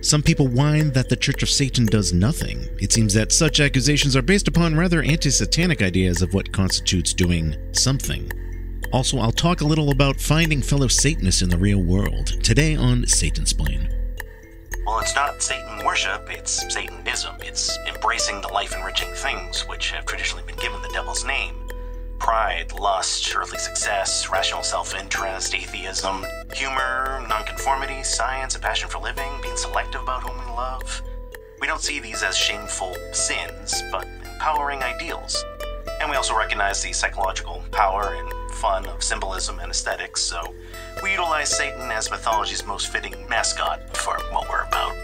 Some people whine that the Church of Satan does nothing. It seems that such accusations are based upon rather anti-Satanic ideas of what constitutes doing something. Also, I'll talk a little about finding fellow Satanists in the real world, today on Satansplain. Well, it's not Satan worship, it's Satanism. It's embracing the life-enriching things which have traditionally been given the devil's name. Pride, lust, earthly success, rational self-interest, atheism, humor, nonconformity, science, a passion for living, being selective about whom we love. We don't see these as shameful sins, but empowering ideals. And we also recognize the psychological power and fun of symbolism and aesthetics, so we utilize Satan as mythology's most fitting mascot for what we're about.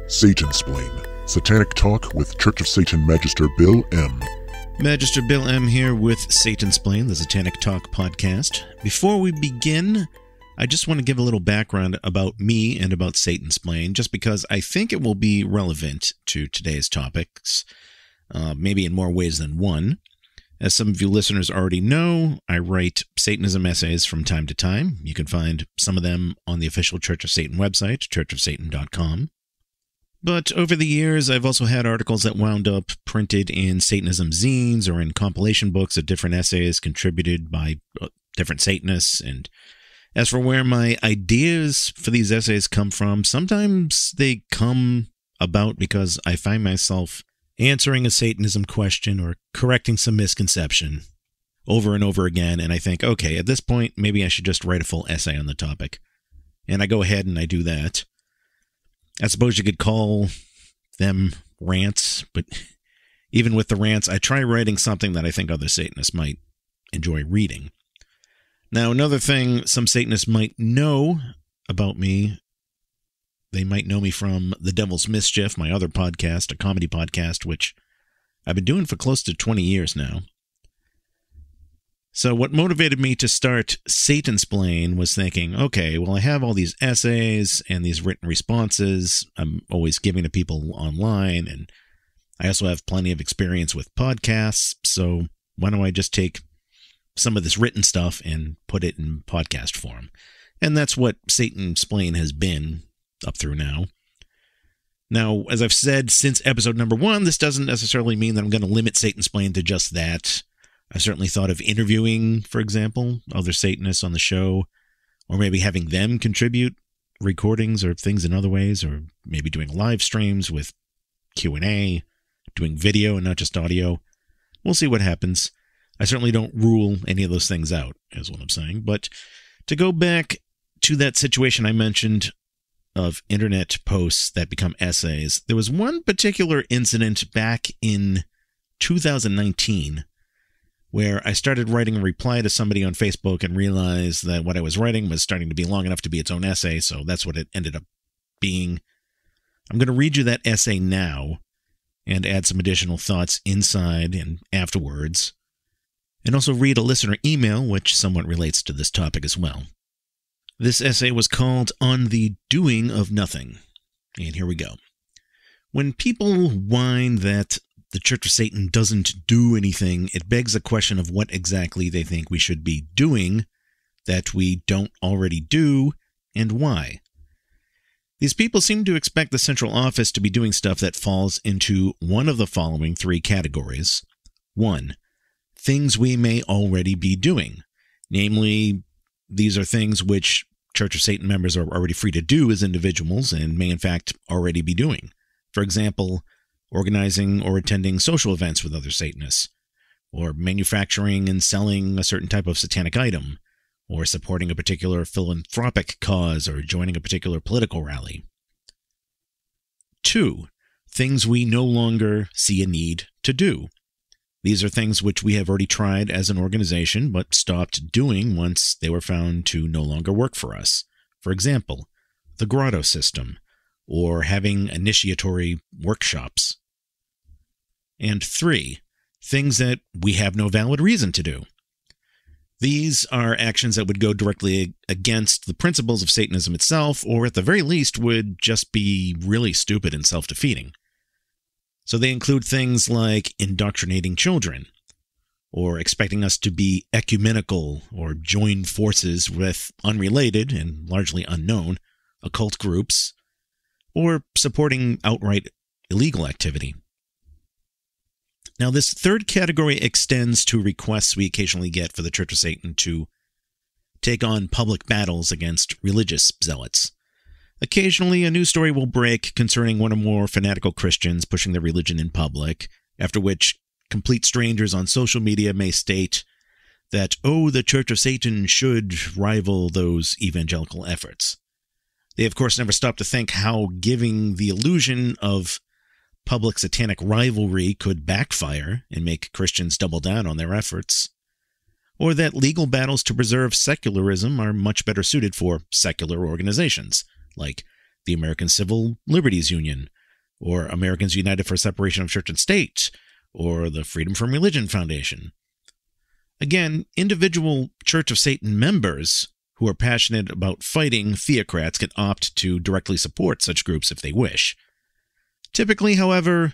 Satansplain, Satanic Talk with Church of Satan Magister Bill M. Magister Bill M. here with Satansplain, the Satanic Talk podcast. Before we begin, I just want to give a little background about me and about Satansplain, just because I think it will be relevant to today's topics, maybe in more ways than one. As some of you listeners already know, I write Satanism essays from time to time. You can find some of them on the official Church of Satan website, churchofsatan.com. But over the years, I've also had articles that wound up printed in Satanism zines or in compilation books of different essays contributed by different Satanists. And as for where my ideas for these essays come from, sometimes they come about because I find myself answering a Satanism question or correcting some misconception over and over again, and I think, okay, at this point, maybe I should just write a full essay on the topic. And I go ahead and I do that. I suppose you could call them rants, but even with the rants, I try writing something that I think other Satanists might enjoy reading. Now, another thing some Satanists might know about me, they might know me from The Devil's Mischief, my other podcast, a comedy podcast, which I've been doing for close to 20 years now. So what motivated me to start Satansplain was thinking, okay, well, I have all these essays and these written responses I'm always giving to people online, and I also have plenty of experience with podcasts, so why don't I just take some of this written stuff and put it in podcast form? And that's what Satansplain has been up through now. Now, as I've said since episode number 1, this doesn't necessarily mean that I'm going to limit Satansplain to just that. I've certainly thought of interviewing, for example, other Satanists on the show, or maybe having them contribute recordings or things in other ways, or maybe doing live streams with Q&A, doing video and not just audio. We'll see what happens. I certainly don't rule any of those things out, is what I'm saying. But to go back to that situation I mentioned of internet posts that become essays, there was one particular incident back in 2019 where I started writing a reply to somebody on Facebook and realized that what I was writing was starting to be long enough to be its own essay, so that's what it ended up being. I'm going to read you that essay now and add some additional thoughts inside and afterwards, and also read a listener email which somewhat relates to this topic as well. This essay was called On the Doing of Nothing, and here we go. When people whine that the Church of Satan doesn't do anything, it begs a question of what exactly they think we should be doing that we don't already do, and why. These people seem to expect the central office to be doing stuff that falls into one of the following 3 categories. 1. Things we may already be doing. Namely, these are things which Church of Satan members are already free to do as individuals and may in fact already be doing. For example, organizing or attending social events with other Satanists, or manufacturing and selling a certain type of satanic item, or supporting a particular philanthropic cause or joining a particular political rally. 2. Things we no longer see a need to do. These are things which we have already tried as an organization but stopped doing once they were found to no longer work for us. For example, the grotto system, or having initiatory workshops. And 3, things that we have no valid reason to do. These are actions that would go directly against the principles of Satanism itself, or at the very least would just be really stupid and self-defeating. So they include things like indoctrinating children, or expecting us to be ecumenical or join forces with unrelated and largely unknown occult groups, or supporting outright illegal activity. Now, this third category extends to requests we occasionally get for the Church of Satan to take on public battles against religious zealots. Occasionally, a news story will break concerning one or more fanatical Christians pushing their religion in public, after which complete strangers on social media may state that, oh, the Church of Satan should rival those evangelical efforts. They, of course, never stop to think how giving the illusion of public satanic rivalry could backfire and make Christians double down on their efforts, or that legal battles to preserve secularism are much better suited for secular organizations, like the American Civil Liberties Union, or Americans United for Separation of Church and State, or the Freedom from Religion Foundation. Again, individual Church of Satan members who are passionate about fighting theocrats can opt to directly support such groups if they wish. Typically, however,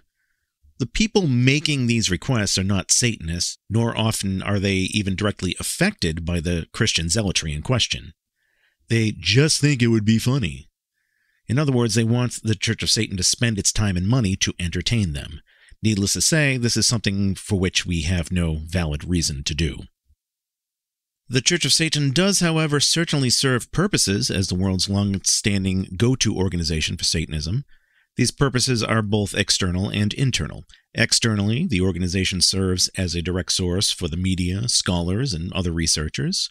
the people making these requests are not Satanists, nor often are they even directly affected by the Christian zealotry in question. They just think it would be funny. In other words, they want the Church of Satan to spend its time and money to entertain them. Needless to say, this is something for which we have no valid reason to do. The Church of Satan does, however, certainly serve purposes as the world's long-standing go-to organization for Satanism. These purposes are both external and internal. Externally, the organization serves as a direct source for the media, scholars, and other researchers.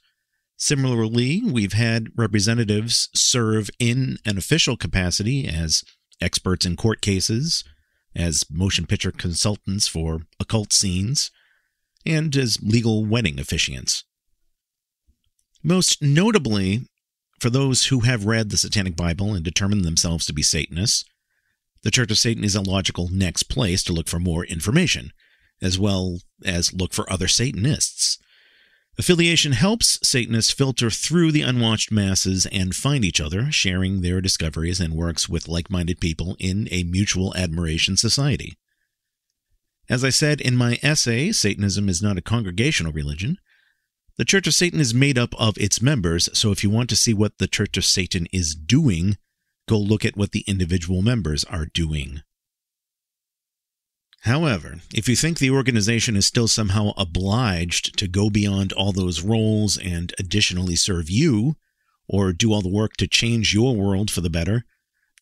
Similarly, we've had representatives serve in an official capacity as experts in court cases, as motion picture consultants for occult scenes, and as legal wedding officiants. Most notably, for those who have read the Satanic Bible and determined themselves to be Satanists, the Church of Satan is a logical next place to look for more information, as well as look for other Satanists. Affiliation helps Satanists filter through the unwatched masses and find each other, sharing their discoveries and works with like-minded people in a mutual admiration society. As I said in my essay, Satanism is not a congregational religion. The Church of Satan is made up of its members, so if you want to see what the Church of Satan is doing, go look at what the individual members are doing. However, if you think the organization is still somehow obliged to go beyond all those roles and additionally serve you, or do all the work to change your world for the better,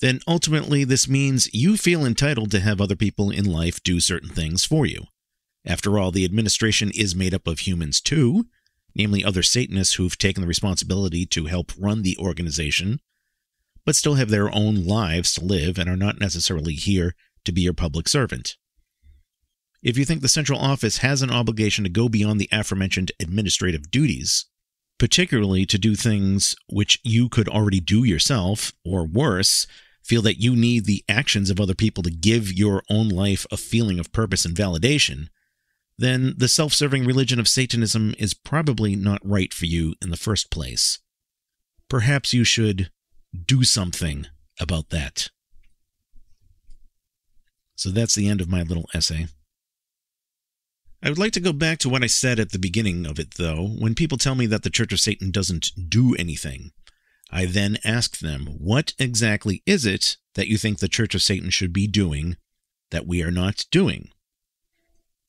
then ultimately this means you feel entitled to have other people in life do certain things for you. After all, the administration is made up of humans too, namely other Satanists who've taken the responsibility to help run the organization, but still have their own lives to live and are not necessarily here to be your public servant. If you think the central office has an obligation to go beyond the aforementioned administrative duties, particularly to do things which you could already do yourself, or worse, feel that you need the actions of other people to give your own life a feeling of purpose and validation, then the self-serving religion of Satanism is probably not right for you in the first place. Perhaps you should do something about that. So that's the end of my little essay. I would like to go back to what I said at the beginning of it, though. When people tell me that the Church of Satan doesn't do anything, I then ask them, what exactly is it that you think the Church of Satan should be doing that we are not doing?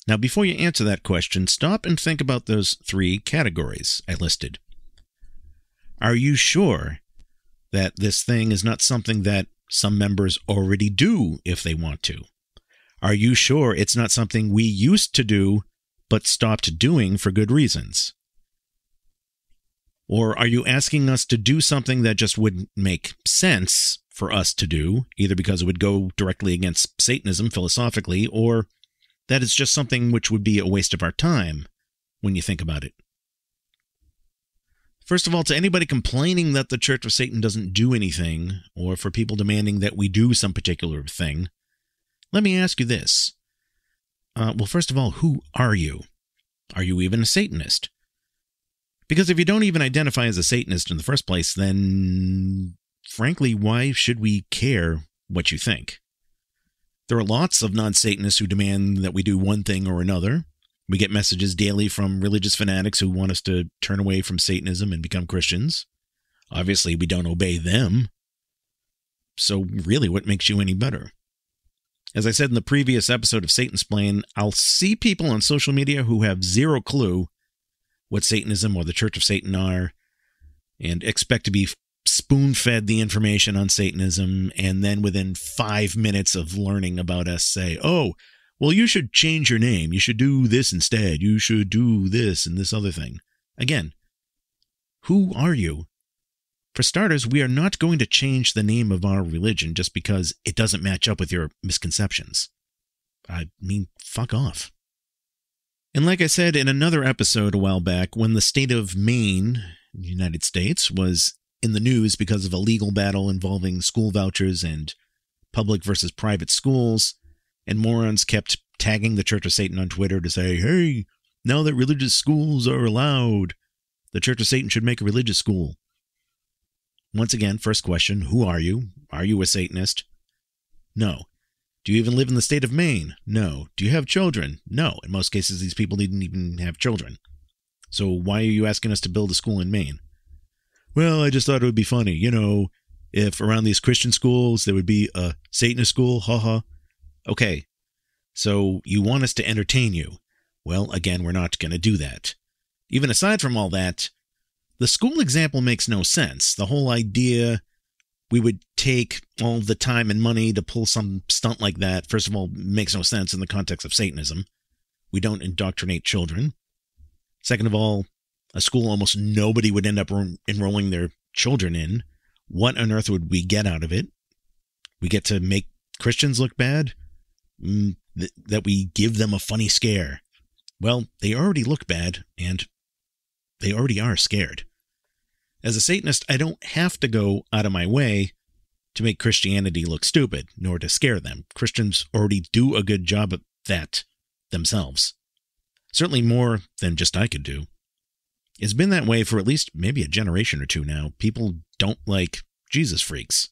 Now, before you answer that question, stop and think about those three categories I listed. Are you sure that this thing is not something that some members already do if they want to? Are you sure it's not something we used to do but stopped doing for good reasons? Or are you asking us to do something that just wouldn't make sense for us to do, either because it would go directly against Satanism philosophically, or that it's just something which would be a waste of our time when you think about it? First of all, to anybody complaining that the Church of Satan doesn't do anything, or for people demanding that we do some particular thing, let me ask you this. Well, first of all, who are you? Are you even a Satanist? Because if you don't even identify as a Satanist in the first place, then, frankly, why should we care what you think? There are lots of non-Satanists who demand that we do one thing or another. We get messages daily from religious fanatics who want us to turn away from Satanism and become Christians. Obviously, we don't obey them. So really, what makes you any better? As I said in the previous episode of Satansplain, I'll see people on social media who have zero clue what Satanism or the Church of Satan are and expect to be spoon-fed the information on Satanism, and then within 5 minutes of learning about us say, oh, well, you should change your name. You should do this instead. You should do this and this other thing. Again, who are you? For starters, we are not going to change the name of our religion just because it doesn't match up with your misconceptions. I mean, fuck off. And like I said in another episode a while back, when the state of Maine, United States, was in the news because of a legal battle involving school vouchers and public versus private schools, and morons kept tagging the Church of Satan on Twitter to say, hey, now that religious schools are allowed, the Church of Satan should make a religious school. Once again, first question, who are you? Are you a Satanist? No. Do you even live in the state of Maine? No. Do you have children? No. In most cases, these people didn't even have children. So why are you asking us to build a school in Maine? Well, I just thought it would be funny. You know, if around these Christian schools, there would be a Satanist school, haha. Okay, so you want us to entertain you. Well, again, we're not going to do that. Even aside from all that, the school example makes no sense. The whole idea we would take all the time and money to pull some stunt like that, first of all, makes no sense in the context of Satanism. We don't indoctrinate children. Second of all, a school almost nobody would end up enrolling their children in. What on earth would we get out of it? We get to make Christians look bad? That we give them a funny scare. Well, they already look bad, and they already are scared. As a Satanist, I don't have to go out of my way to make Christianity look stupid, nor to scare them. Christians already do a good job at that themselves. Certainly more than just I could do. It's been that way for at least maybe a generation or two now. People don't like Jesus freaks.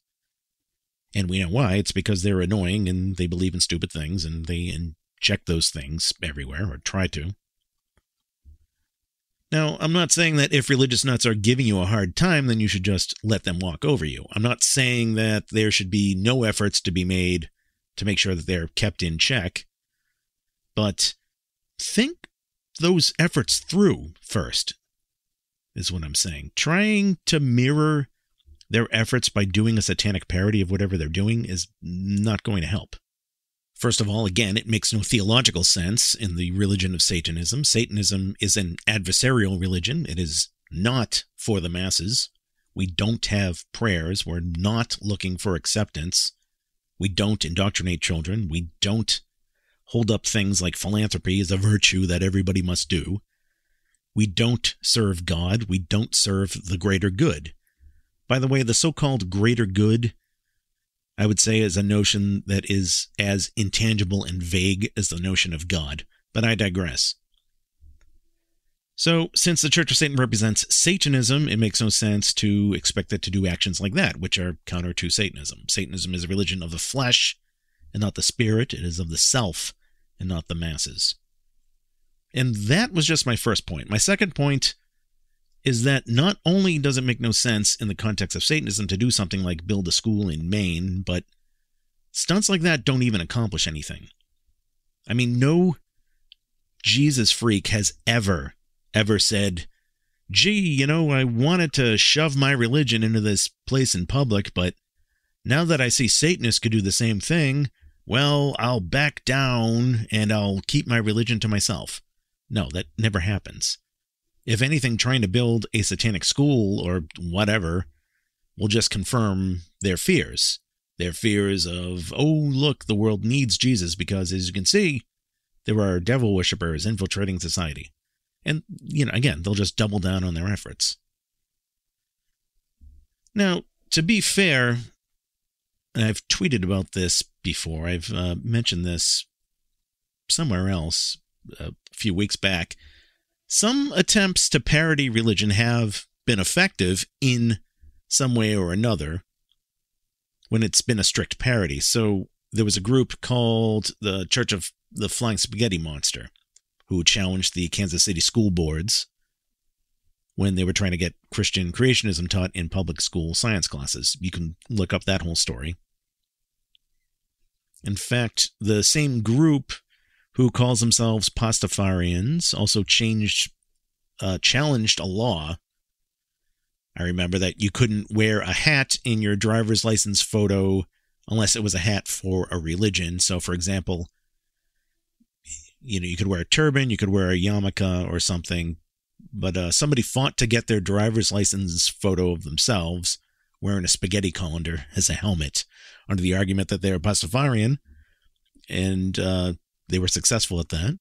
And we know why. It's because they're annoying and they believe in stupid things and they inject those things everywhere, or try to. Now, I'm not saying that if religious nuts are giving you a hard time, then you should just let them walk over you. I'm not saying that there should be no efforts to be made to make sure that they're kept in check. But think those efforts through first, is what I'm saying. Trying to mirror their efforts by doing a satanic parody of whatever they're doing is not going to help. First of all, again, it makes no theological sense in the religion of Satanism. Satanism is an adversarial religion. It is not for the masses. We don't have prayers. We're not looking for acceptance. We don't indoctrinate children. We don't hold up things like philanthropy as a virtue that everybody must do. We don't serve God. We don't serve the greater good. By the way, the so-called greater good, I would say, is a notion that is as intangible and vague as the notion of God, but I digress. So, since the Church of Satan represents Satanism, it makes no sense to expect it to do actions like that, which are counter to Satanism. Satanism is a religion of the flesh and not the spirit. It is of the self and not the masses. And that was just my first point. My second point is that not only does it make no sense in the context of Satanism to do something like build a school in Maine, but stunts like that don't even accomplish anything. I mean, no Jesus freak has ever said, gee, you know, I wanted to shove my religion into this place in public, but now that I see Satanists could do the same thing, well, I'll back down and I'll keep my religion to myself. No, that never happens. If anything, trying to build a satanic school or whatever will just confirm their fears. Their fears of, oh, look, the world needs Jesus because, as you can see, there are devil worshippers infiltrating society. And, you know, again, they'll just double down on their efforts. Now, to be fair, and I've tweeted about this before, I've mentioned this somewhere else a few weeks back. Some attempts to parody religion have been effective in some way or another when it's been a strict parody. So there was a group called the Church of the Flying Spaghetti Monster who challenged the Kansas City school boards when they were trying to get Christian creationism taught in public school science classes. You can look up that whole story. In fact, the same group who calls themselves Pastafarians also challenged a law. I remember that you couldn't wear a hat in your driver's license photo unless it was a hat for a religion. So, for example, you could wear a turban, you could wear a yarmulke or something, but somebody fought to get their driver's license photo of themselves wearing a spaghetti colander as a helmet under the argument that they were Pastafarian, and they were successful at that.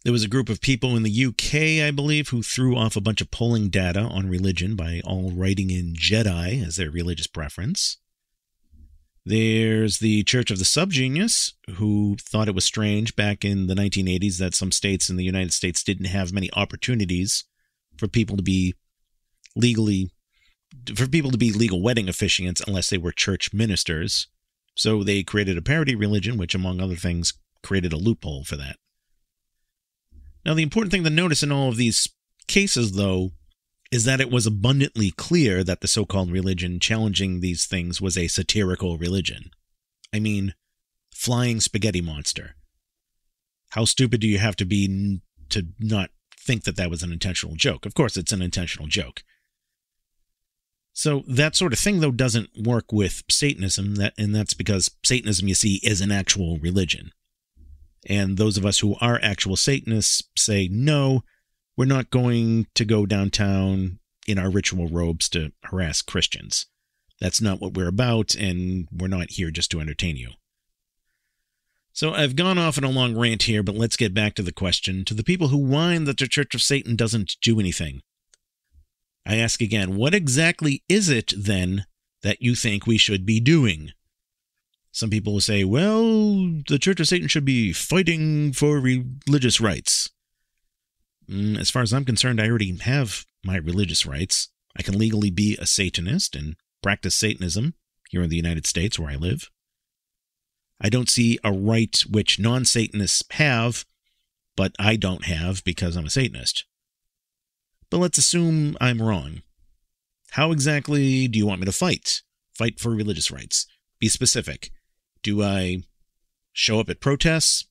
There was a group of people in the UK, I believe, who threw off a bunch of polling data on religion by all writing in Jedi as their religious preference. There's the Church of the Subgenius, who thought it was strange back in the 1980s that some states in the United States didn't have many opportunities for people to be legal wedding officiants unless they were church ministers. So they created a parody religion, which, among other things, created a loophole for that. Now, the important thing to notice in all of these cases, though, is that it was abundantly clear that the so-called religion challenging these things was a satirical religion. I mean, flying spaghetti monster. How stupid do you have to be to not think that that was an intentional joke? Of course, it's an intentional joke. So that sort of thing, though, doesn't work with Satanism, and that's because Satanism, you see, is an actual religion. And those of us who are actual Satanists say, no, we're not going to go downtown in our ritual robes to harass Christians. That's not what we're about, and we're not here just to entertain you. So I've gone off on a long rant here, but let's get back to the question. To the people who whine that the Church of Satan doesn't do anything, I ask again, what exactly is it, then, that you think we should be doing? Some people will say, well, the Church of Satan should be fighting for religious rights. As far as I'm concerned, I already have my religious rights. I can legally be a Satanist and practice Satanism here in the United States where I live. I don't see a right which non-Satanists have, but I don't have because I'm a Satanist. But let's assume I'm wrong. How exactly do you want me to fight? Fight for religious rights. Be specific. Do I show up at protests?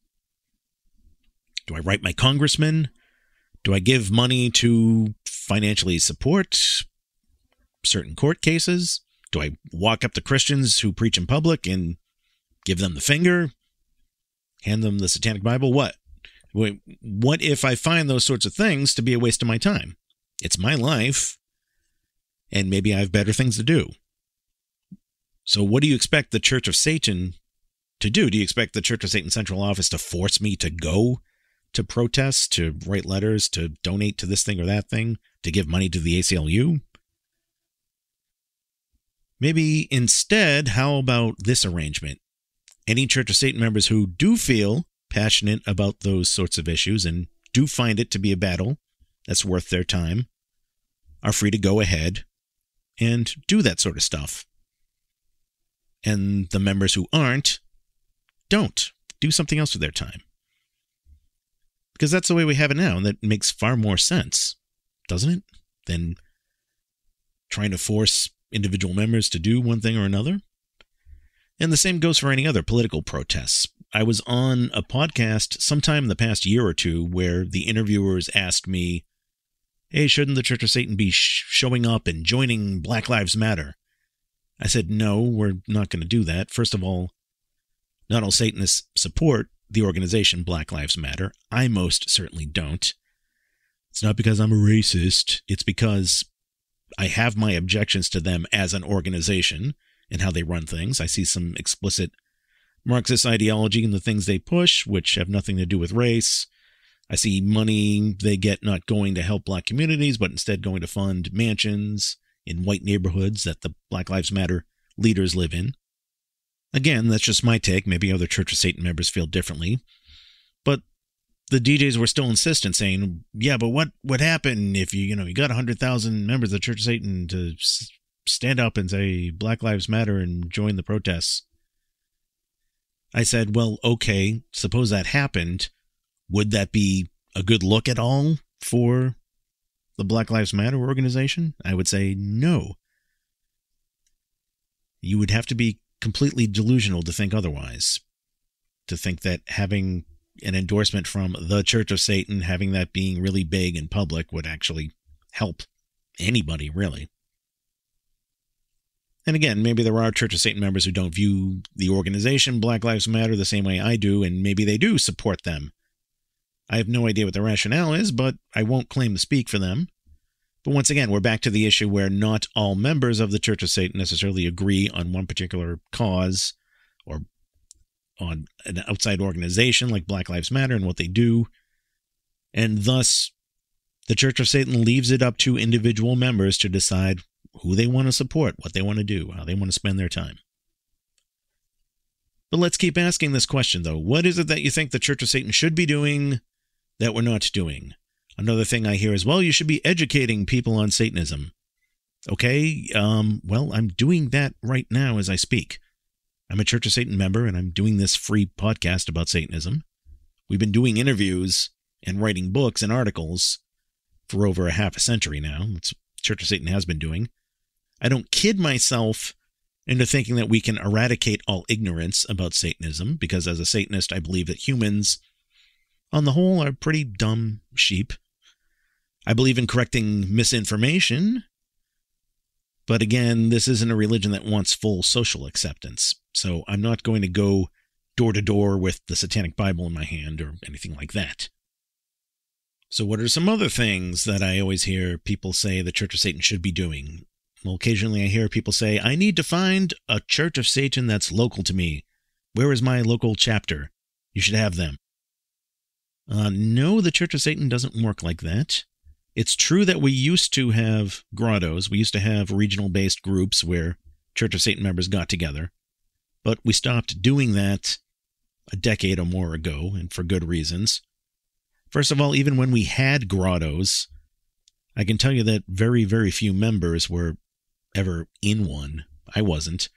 Do I write my congressman? Do I give money to financially support certain court cases? Do I walk up to Christians who preach in public and give them the finger? Hand them the Satanic Bible? What? What if I find those sorts of things to be a waste of my time? It's my life, and maybe I have better things to do. So what do you expect the Church of Satan to do? Do you expect the Church of Satan Central Office to force me to go to protest, to write letters, to donate to this thing or that thing, to give money to the ACLU? Maybe instead, how about this arrangement? Any Church of Satan members who do feel passionate about those sorts of issues and do find it to be a battle that's worth their time are free to go ahead and do that sort of stuff. And the members who aren't, don't. Do something else with their time. Because that's the way we have it now, and that makes far more sense, doesn't it? Than trying to force individual members to do one thing or another. And the same goes for any other political protests. I was on a podcast sometime in the past year or two where the interviewers asked me, hey, shouldn't the Church of Satan be showing up and joining Black Lives Matter? I said, no, we're not going to do that. First of all, not all Satanists support the organization Black Lives Matter. I most certainly don't. It's not because I'm a racist. It's because I have my objections to them as an organization and how they run things. I see some explicit Marxist ideology in the things they push, which have nothing to do with race. I see money they get not going to help black communities, but instead going to fund mansions in white neighborhoods that the Black Lives Matter leaders live in. Again, that's just my take. Maybe other Church of Satan members feel differently. But the DJs were still insistent, saying, yeah, but what would happen if you got 100,000 members of the Church of Satan to stand up and say Black Lives Matter and join the protests? I said, well, okay, suppose that happened. Would that be a good look at all for the Black Lives Matter organization? I would say no. You would have to be completely delusional to think otherwise. To think that having an endorsement from the Church of Satan, having that being really big and public, would actually help anybody, really. And again, maybe there are Church of Satan members who don't view the organization Black Lives Matter the same way I do, and maybe they do support them. I have no idea what the rationale is, but I won't claim to speak for them. But once again, we're back to the issue where not all members of the Church of Satan necessarily agree on one particular cause or on an outside organization like Black Lives Matter and what they do. And thus, the Church of Satan leaves it up to individual members to decide who they want to support, what they want to do, how they want to spend their time. But let's keep asking this question, though. What is it that you think the Church of Satan should be doing that we're not doing? Another thing I hear is, well, you should be educating people on Satanism. Okay, well, I'm doing that right now as I speak. I'm a Church of Satan member, and I'm doing this free podcast about Satanism. We've been doing interviews and writing books and articles for over a half a century now. That's what Church of Satan has been doing. I don't kid myself into thinking that we can eradicate all ignorance about Satanism, because as a Satanist, I believe that humans, on the whole, are pretty dumb sheep. I believe in correcting misinformation, but again, this isn't a religion that wants full social acceptance, so I'm not going to go door to door with the Satanic Bible in my hand or anything like that. So what are some other things that I always hear people say the Church of Satan should be doing? Well, occasionally I hear people say, I need to find a Church of Satan that's local to me. Where is my local chapter? You should have them. No, the Church of Satan doesn't work like that. It's true that we used to have grottos. We used to have regional-based groups where Church of Satan members got together. But we stopped doing that a decade or more ago, and for good reasons. First of all, even when we had grottos, I can tell you that very, very few members were ever in one. I wasn't.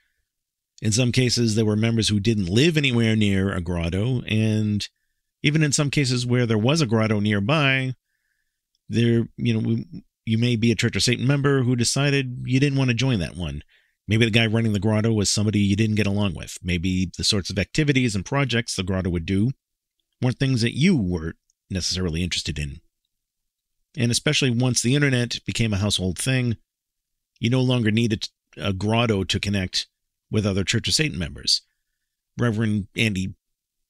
In some cases, there were members who didn't live anywhere near a grotto, and even in some cases where there was a grotto nearby, you may be a Church of Satan member who decided you didn't want to join that one. Maybe the guy running the grotto was somebody you didn't get along with. Maybe the sorts of activities and projects the grotto would do weren't things that you were necessarily interested in. And especially once the internet became a household thing, you no longer needed a grotto to connect with other Church of Satan members. Reverend Andy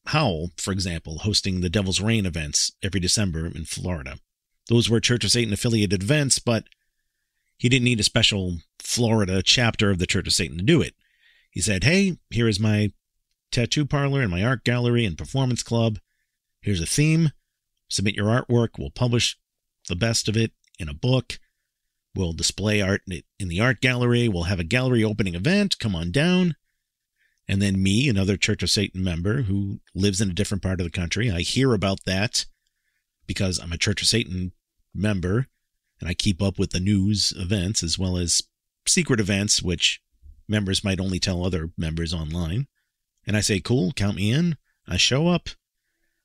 Howell, for example, hosting the Devil's Reign events every December in Florida. Those were Church of Satan affiliated events, but he didn't need a special Florida chapter of the Church of Satan to do it. He said, hey, here is my tattoo parlor and my art gallery and performance club. Here's a theme. Submit your artwork. We'll publish the best of it in a book. We'll display art in the art gallery. We'll have a gallery opening event. Come on down. And then me, another Church of Satan member who lives in a different part of the country, I hear about that because I'm a Church of Satan member, and I keep up with the news events as well as secret events, which members might only tell other members online. And I say, cool, count me in. I show up.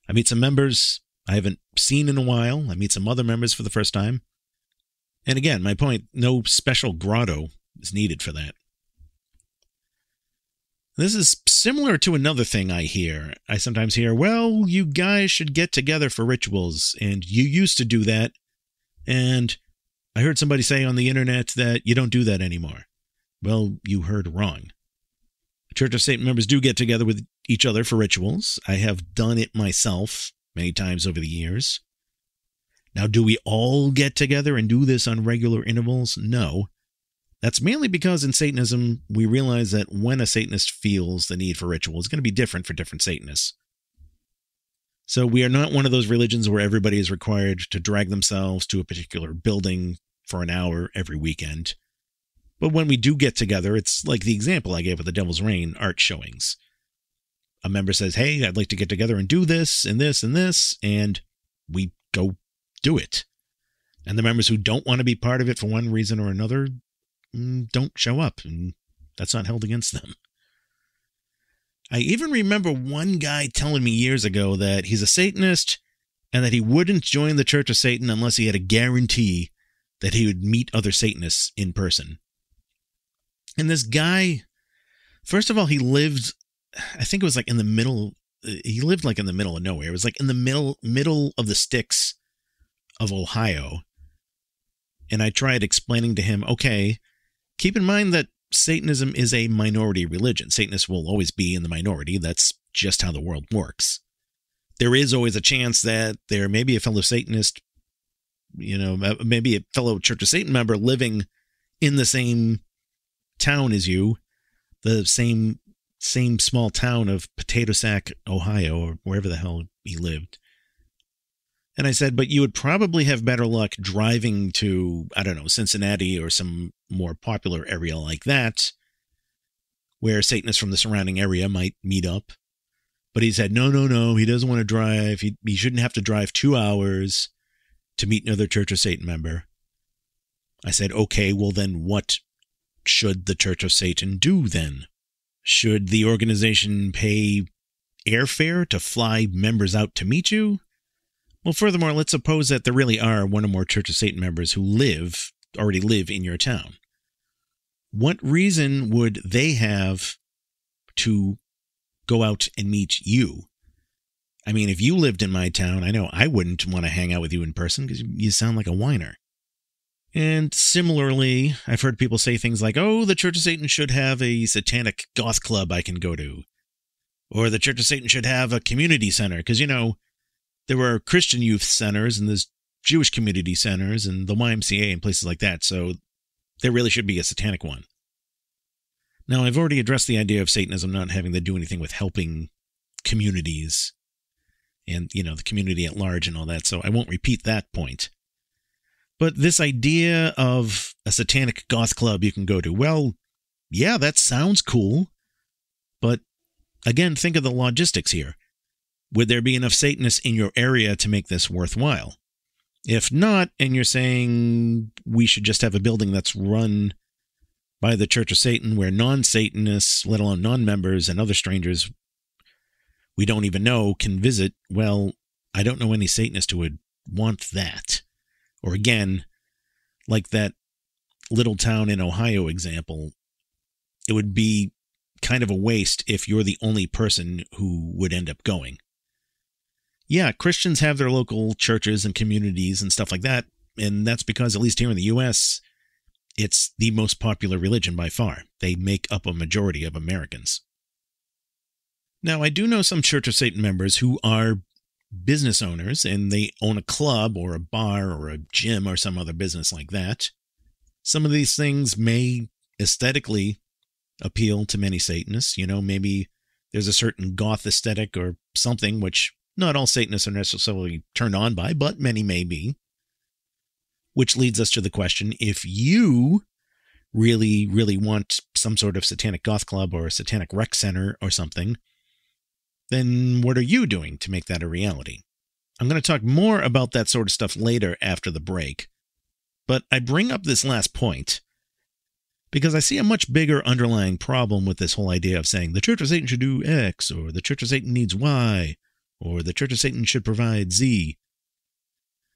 I meet some members I haven't seen in a while. I meet some other members for the first time. And again, my point, no special grotto is needed for that. This is similar to another thing I hear. I sometimes hear, well, you guys should get together for rituals, and you used to do that. And I heard somebody say on the internet that you don't do that anymore. Well, you heard wrong. Church of Satan members do get together with each other for rituals. I have done it myself many times over the years. Now, do we all get together and do this on regular intervals? No. That's mainly because in Satanism, we realize that when a Satanist feels the need for ritual, it's going to be different for different Satanists. So we are not one of those religions where everybody is required to drag themselves to a particular building for an hour every weekend. But when we do get together, it's like the example I gave of the Devil's Reign art showings. A member says, hey, I'd like to get together and do this and this and this, and we go do it. And the members who don't want to be part of it for one reason or another don't show up, and that's not held against them. I even remember one guy telling me years ago that he's a Satanist and that he wouldn't join the Church of Satan unless he had a guarantee that he would meet other Satanists in person. And this guy, first of all, he lived, I think it was like in the middle, he lived like in the middle of nowhere. It was like in the middle of the sticks of Ohio. And I tried explaining to him, okay, keep in mind that Satanism is a minority religion. Satanists will always be in the minority. That's just how the world works. There is always a chance that there may be a fellow Satanist, maybe a fellow Church of Satan member living in the same town as you, the same small town of Potatosack, Ohio, or wherever the hell he lived. And I said, but you would probably have better luck driving to, I don't know, Cincinnati or some more popular area like that, where Satanists from the surrounding area might meet up. But he said, no, he doesn't want to drive. He shouldn't have to drive 2 hours to meet another Church of Satan member. I said, okay, well then what should the Church of Satan do then? Should the organization pay airfare to fly members out to meet you? Well, furthermore, let's suppose that there really are one or more Church of Satan members who already live in your town. What reason would they have to go out and meet you? I mean, if you lived in my town, I know I wouldn't want to hang out with you in person because you sound like a whiner. And similarly, I've heard people say things like, oh, the Church of Satan should have a satanic goth club I can go to. Or the Church of Satan should have a community center because, there were Christian youth centers and there's Jewish community centers and the YMCA and places like that, so there really should be a satanic one. Now, I've already addressed the idea of Satanism not having to do anything with helping communities and, the community at large and all that, so I won't repeat that point. But this idea of a satanic goth club you can go to, well, yeah, that sounds cool, but again, think of the logistics here. Would there be enough Satanists in your area to make this worthwhile? If not, and you're saying we should just have a building that's run by the Church of Satan where non-Satanists, let alone non-members and other strangers we don't even know can visit, well, I don't know any Satanist who would want that. Or again, like that little town in Ohio example, it would be kind of a waste if you're the only person who would end up going. Yeah, Christians have their local churches and communities and stuff like that, and that's because, at least here in the U.S., it's the most popular religion by far. They make up a majority of Americans. Now, I do know some Church of Satan members who are business owners, and they own a club or a bar or a gym or some other business like that. Some of these things may aesthetically appeal to many Satanists. Maybe there's a certain goth aesthetic or something which not all Satanists are necessarily turned on by, but many may be. Which leads us to the question, if you really, really want some sort of satanic goth club or a satanic rec center or something, then what are you doing to make that a reality? I'm going to talk more about that sort of stuff later after the break. But I bring up this last point because I see a much bigger underlying problem with this whole idea of saying the Church of Satan should do X, or the Church of Satan needs Y, or the Church of Satan should provide Z.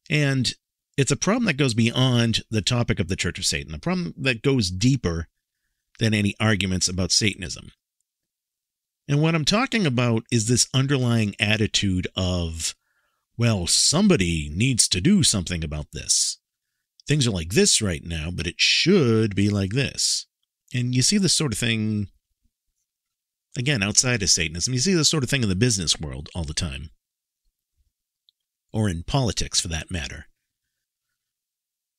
And it's a problem that goes beyond the topic of the Church of Satan, a problem that goes deeper than any arguments about Satanism. And what I'm talking about is this underlying attitude of, well, somebody needs to do something about this. Things are like this right now, but it should be like this. And you see this sort of thing, again, outside of Satanism. You see this sort of thing in the business world all the time. Or in politics, for that matter.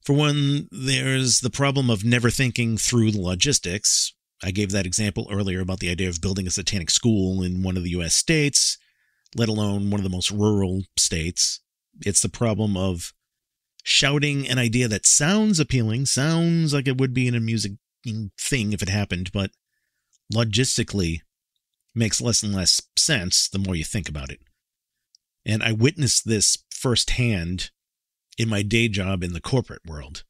For one, there's the problem of never thinking through the logistics. I gave that example earlier about the idea of building a satanic school in one of the U.S. states, let alone one of the most rural states. It's the problem of shouting an idea that sounds appealing, sounds like it would be an amusing thing if it happened, but logistically makes less and less sense the more you think about it. And I witnessed this firsthand in my day job in the corporate world,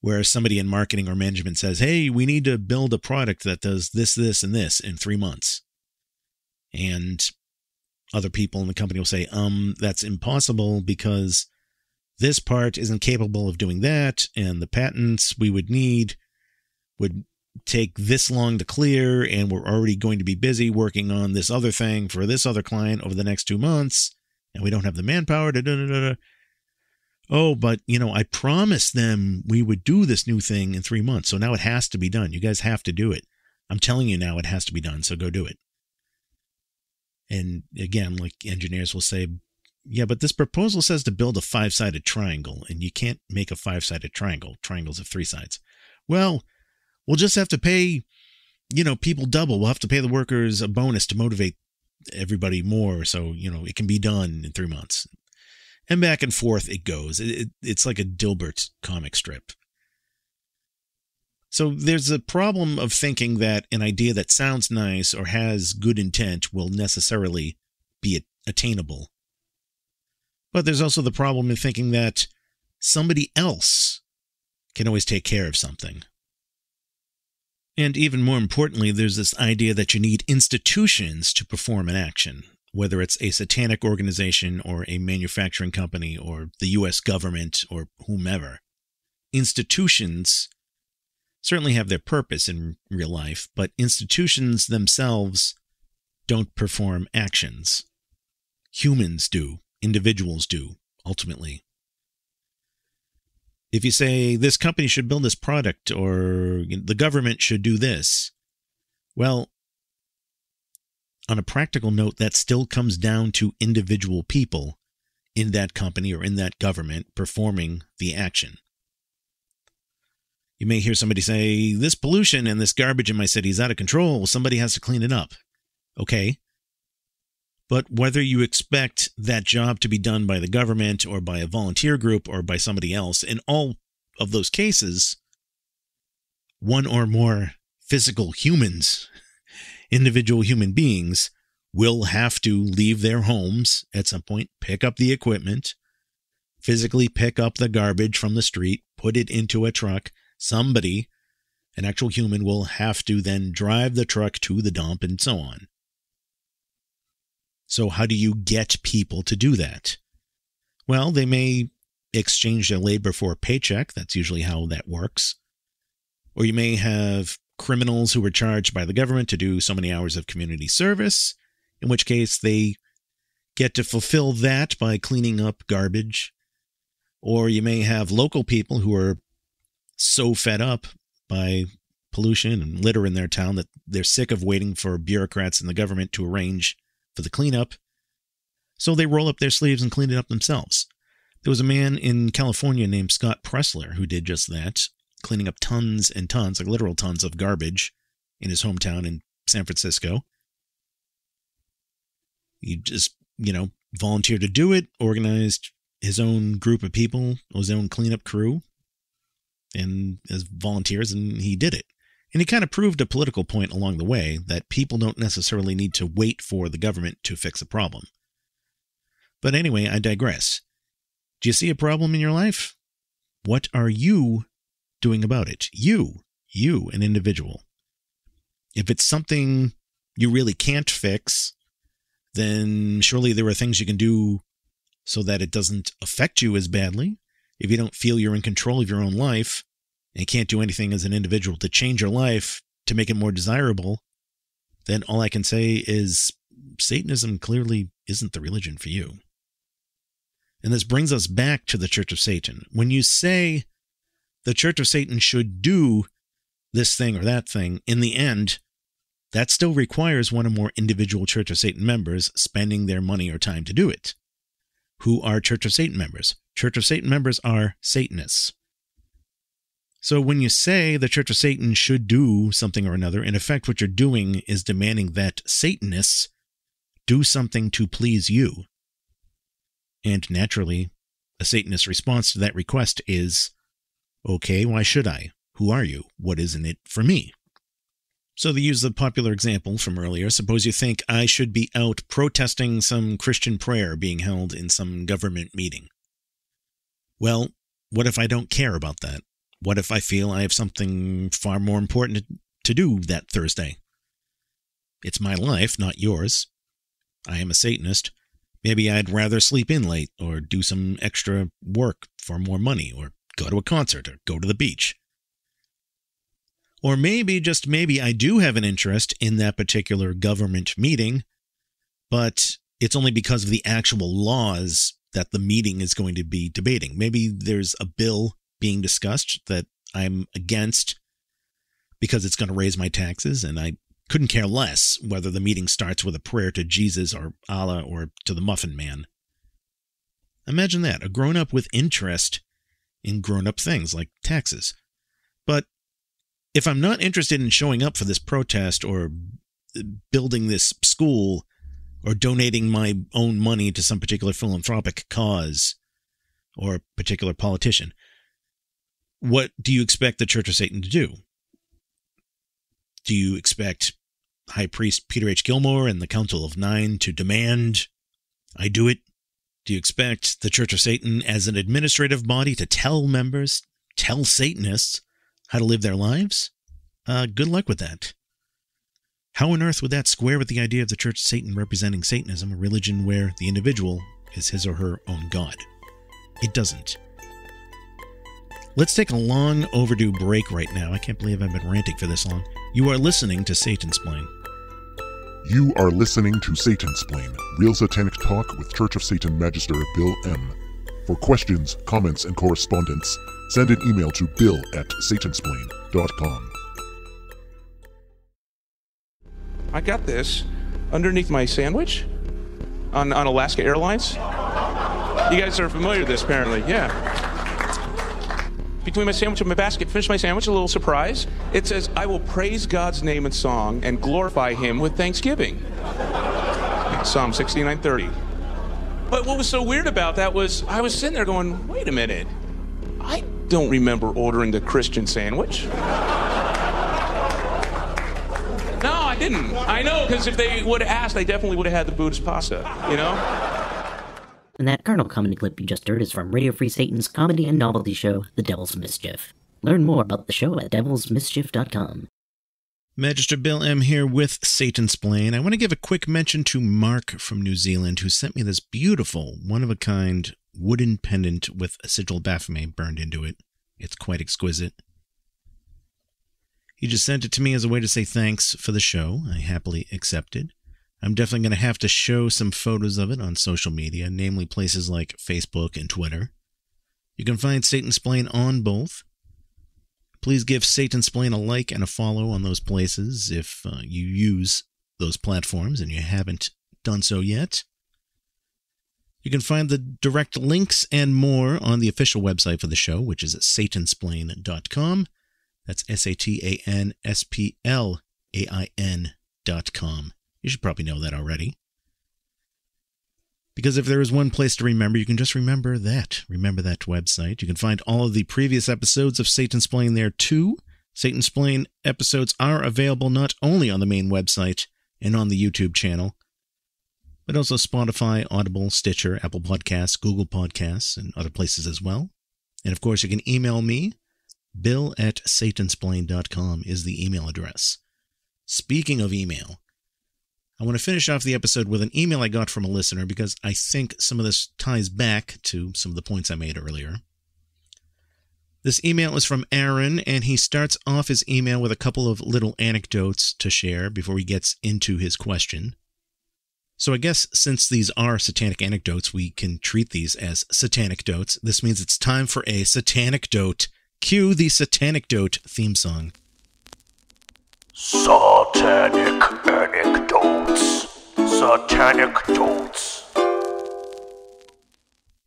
where somebody in marketing or management says, hey, we need to build a product that does this, this, and this in 3 months. And other people in the company will say, that's impossible because this part isn't capable of doing that, and the patents we would need would take this long to clear, and we're already going to be busy working on this other thing for this other client over the next 2 months, and we don't have the manpower to da-da-da-da. Oh, but, I promised them we would do this new thing in 3 months, so now it has to be done. You guys have to do it. I'm telling you now it has to be done, so go do it. And again, like engineers will say, yeah, but this proposal says to build a 5-sided triangle, and you can't make a 5-sided triangle. Triangles have 3 sides. Well, we'll just have to pay, people double. We'll have to pay the workers a bonus to motivate everybody more, so, it can be done in 3 months. And back and forth it goes. It's like a Dilbert comic strip. So there's a problem of thinking that an idea that sounds nice or has good intent will necessarily be attainable. But there's also the problem in thinking that somebody else can always take care of something. And even more importantly, there's this idea that you need institutions to perform an action, whether it's a satanic organization or a manufacturing company or the U.S. government or whomever. Institutions certainly have their purpose in real life, but institutions themselves don't perform actions. Humans do. Individuals do, ultimately. If you say this company should build this product or the government should do this, well, on a practical note, that still comes down to individual people in that company or in that government performing the action. You may hear somebody say, this pollution and this garbage in my city is out of control. Somebody has to clean it up. Okay. But whether you expect that job to be done by the government or by a volunteer group or by somebody else, in all of those cases, one or more physical humans, individual human beings, will have to leave their homes at some point, pick up the equipment, physically pick up the garbage from the street, put it into a truck. Somebody, an actual human, will have to then drive the truck to the dump and so on. So how do you get people to do that? Well, they may exchange their labor for a paycheck. That's usually how that works. Or you may have criminals who are charged by the government to do so many hours of community service, in which case they get to fulfill that by cleaning up garbage. Or you may have local people who are so fed up by pollution and litter in their town that they're sick of waiting for bureaucrats in the government to arrange for the cleanup, so they roll up their sleeves and clean it up themselves. There was a man in California named Scott Pressler who did just that, cleaning up tons and tons, like literal tons of garbage in his hometown in San Francisco. He just, volunteered to do it, organized his own group of people, his own cleanup crew, and as volunteers, and he did it. And he kind of proved a political point along the way that people don't necessarily need to wait for the government to fix a problem. But anyway, I digress. Do you see a problem in your life? What are you doing about it? You, an individual. If it's something you really can't fix, then surely there are things you can do so that it doesn't affect you as badly. If you don't feel you're in control of your own life, and can't do anything as an individual to change your life, to make it more desirable, then all I can say is Satanism clearly isn't the religion for you. And this brings us back to the Church of Satan. When you say the Church of Satan should do this thing or that thing, in the end, that still requires one or more individual Church of Satan members spending their money or time to do it. Who are Church of Satan members? Church of Satan members are Satanists. So when you say the Church of Satan should do something or another, in effect what you're doing is demanding that Satanists do something to please you. And naturally, a Satanist response to that request is, okay, why should I? Who are you? What is in it for me? So to use the popular example from earlier, suppose you think I should be out protesting some Christian prayer being held in some government meeting. Well, what if I don't care about that? What if I feel I have something far more important to do that Thursday? It's my life, not yours. I am a Satanist. Maybe I'd rather sleep in late or do some extra work for more money or go to a concert or go to the beach. Or maybe, just maybe, I do have an interest in that particular government meeting, but it's only because of the actual laws that the meeting is going to be debating. Maybe there's a bill being discussed that I'm against because it's going to raise my taxes, and I couldn't care less whether the meeting starts with a prayer to Jesus or Allah or to the Muffin Man. Imagine that, a grown-up with interest in grown-up things like taxes. But if I'm not interested in showing up for this protest or building this school or donating my own money to some particular philanthropic cause or a particular politician, what do you expect the Church of Satan to do? Do you expect High Priest Peter H. Gilmore and the Council of Nine to demand I do it? Do you expect the Church of Satan as an administrative body to tell members, tell Satanists, how to live their lives? Good luck with that. How on earth would that square with the idea of the Church of Satan representing Satanism, a religion where the individual is his or her own god? It doesn't. Let's take a long overdue break right now. I can't believe I've been ranting for this long. You are listening to Satansplain. You are listening to Satansplain, real satanic talk with Church of Satan Magister Bill M. For questions, comments, and correspondence, send an email to bill@satansplain.com. I got this underneath my sandwich on Alaska Airlines. You guys are familiar with this, apparently. Yeah. Between my sandwich and my basket, finish my sandwich, a little surprise. It says, I will praise God's name in song and glorify him with thanksgiving. Psalm 69:30. But what was so weird about that was I was sitting there going, wait a minute. I don't remember ordering the Christian sandwich. No, I didn't. I know, because if they would have asked, I definitely would have had the Buddhist pasta, you know? And that Colonel comedy clip you just heard is from Radio Free Satan's comedy and novelty show, The Devil's Mischief. Learn more about the show at devilsmischief.com. Magister Bill M. here with Satansplain. I want to give a quick mention to Mark from New Zealand, who sent me this beautiful, one-of-a-kind wooden pendant with a sigil Baphomet burned into it. It's quite exquisite. He just sent it to me as a way to say thanks for the show. I happily accepted. I'm definitely going to have to show some photos of it on social media, namely places like Facebook and Twitter. You can find Satansplain on both. Please give Satansplain a like and a follow on those places if you use those platforms and you haven't done so yet. You can find the direct links and more on the official website for the show, which is at Satansplain.com. That's Satansplain.com. You should probably know that already. Because if there is one place to remember, you can just remember that. Remember that website. You can find all of the previous episodes of Satansplain there too. Satansplain episodes are available not only on the main website and on the YouTube channel, but also Spotify, Audible, Stitcher, Apple Podcasts, Google Podcasts, and other places as well. And of course, you can email me. Bill@Satansplain.com is the email address. Speaking of email, I want to finish off the episode with an email I got from a listener because I think some of this ties back to some of the points I made earlier. This email is from Aaron, and he starts off his email with a couple of little anecdotes to share before he gets into his question. So I guess since these are satanic anecdotes, we can treat these as Satanicdotes. This means it's time for a Satanicdote. Cue the Satanicdote theme song. Satanic anecdotes. Satanicdotes.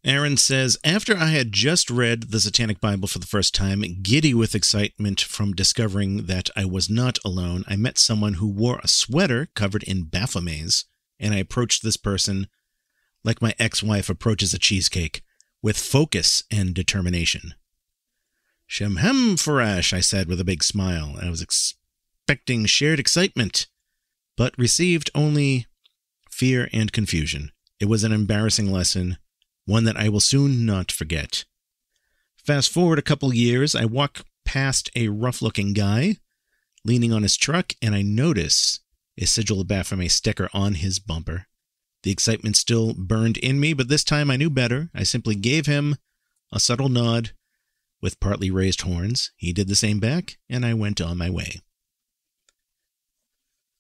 Aaron says, after I had just read the Satanic Bible for the first time, giddy with excitement from discovering that I was not alone, I met someone who wore a sweater covered in Baphomets, and I approached this person like my ex-wife approaches a cheesecake, with focus and determination. Shemhem Farash, I said with a big smile. I was expecting shared excitement, but received only fear and confusion. It was an embarrassing lesson, one that I will soon not forget. Fast forward a couple years, I walk past a rough-looking guy leaning on his truck, and I notice a Sigil of Baphomet sticker on his bumper. The excitement still burned in me, but this time I knew better. I simply gave him a subtle nod with partly raised horns. He did the same back, and I went on my way.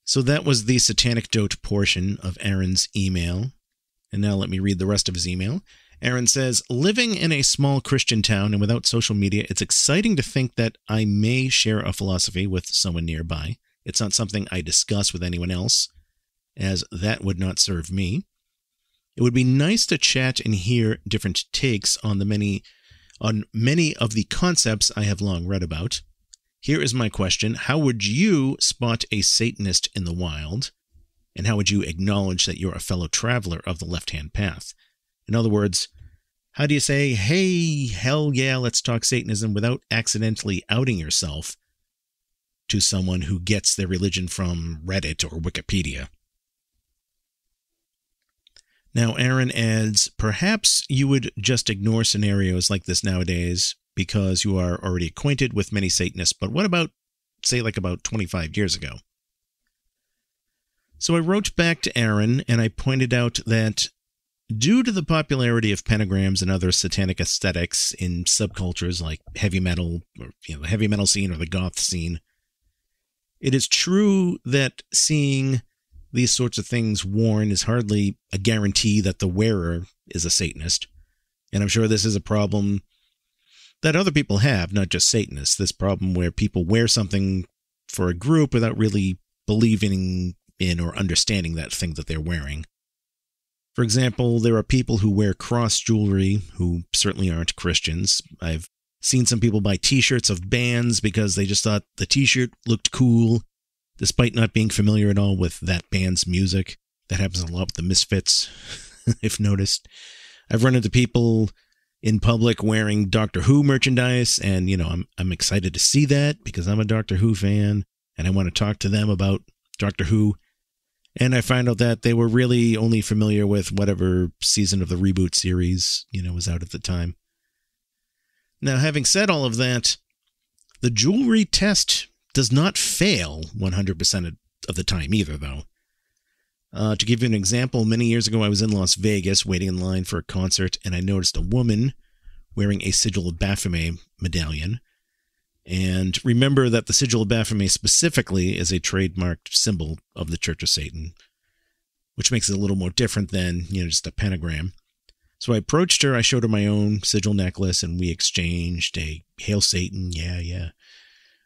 So that was the Satanicdote portion of Aaron's email. And now let me read the rest of his email. Aaron says, living in a small Christian town and without social media, it's exciting to think that I may share a philosophy with someone nearby. It's not something I discuss with anyone else, as that would not serve me. It would be nice to chat and hear different takes on many of the concepts I have long read about. Here is my question. How would you spot a Satanist in the wild? And how would you acknowledge that you're a fellow traveler of the left-hand path? In other words, how do you say, hey, hell yeah, let's talk Satanism without accidentally outing yourself to someone who gets their religion from Reddit or Wikipedia? Now, Aaron adds, perhaps you would just ignore scenarios like this nowadays because you are already acquainted with many Satanists, but what about, say, like about 25 years ago? So I wrote back to Aaron, and I pointed out that due to the popularity of pentagrams and other satanic aesthetics in subcultures like heavy metal, or the heavy metal scene or the goth scene, it is true that seeing these sorts of things worn is hardly a guarantee that the wearer is a Satanist. And I'm sure this is a problem that other people have, not just Satanists. This problem where people wear something for a group without really believing in or understanding that thing that they're wearing. For example, there are people who wear cross jewelry who certainly aren't Christians. I've seen some people buy t-shirts of bands because they just thought the t-shirt looked cool, despite not being familiar at all with that band's music. That happens a lot with the Misfits, if noticed. I've run into people in public wearing Doctor Who merchandise, and, I'm excited to see that because I'm a Doctor Who fan, and I want to talk to them about Doctor Who. And I find out that they were really only familiar with whatever season of the reboot series, was out at the time. Now, having said all of that, the jewelry test does not fail 100% of the time either, though. To give you an example, many years ago I was in Las Vegas waiting in line for a concert, and I noticed a woman wearing a Sigil of Baphomet medallion. And remember that the Sigil of Baphomet specifically is a trademarked symbol of the Church of Satan, which makes it a little more different than, just a pentagram. So I approached her, I showed her my own sigil necklace, and we exchanged a Hail Satan, yeah.